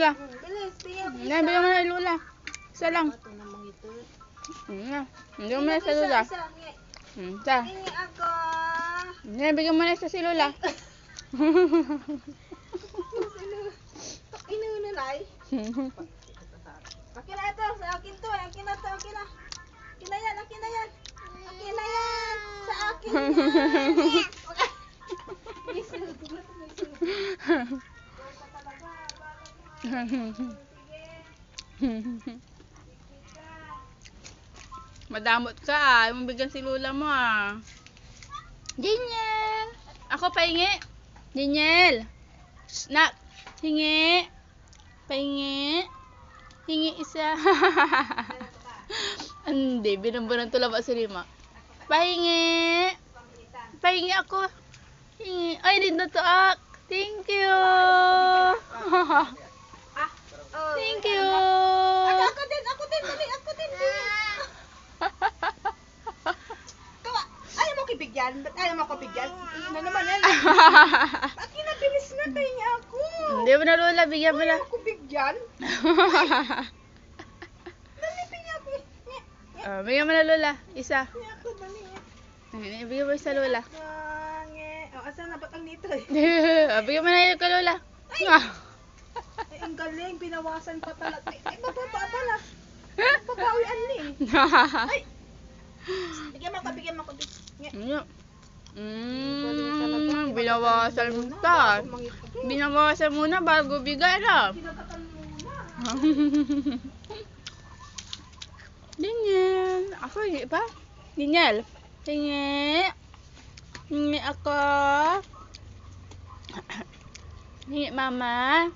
Sige. Bilis, bigyan mo Yan, bigyan mo na kay Lola. Isa lang. Ito namang ito. Yan. Bigyan mo na sa Lola. Isa. Isa. Hingi ako. Yan, bigyan mo na sa si Lola. Inuuna na ay. Akin na ito. Sa akin to. Akin na to. Akin na. Akin na yan. Akin na yan. Akin na yan. Sa akin yan. May sunod. May sunod. Madamot ka ah. Ayaw mong bigyan si Lola mo ah. Daniel! Ako pahingi. Daniel! Nak! Hingi! Pahingi! Hingi isa. Hindi, binambunan tulaba si Rima. Pahingi! Pahingi ako. Hingi. Ay, dito to ak. Thank you! Thank you! Ako din. Ako din. Dali. Ako din. Ayaw mo kibigyan? Ba't ayaw mo kibigyan? Na naman yan. Ba't kinabilis na tayo niya ako? Hindi mo na Lola, bigyan mo na. Ayaw mo kibigyan? Dali, bigyan ako. Bigyan mo na Lola, isa. Niya ako, dali. Bigyan mo isa Lola. Asan na ba't ang nito eh? Bigyan mo na yun ka Lola. Ay, ang galing. Pinawasan pa talaga. Ay, bababa pala. Babawian ni. Ay! Bigyan mo ako. Binawasan mo ta. Binawasan muna bago bigay na. Kinatatan muna. Daniel. Ako hindi pa. Daniel. Hingi. Hingi ako. Hingi mama.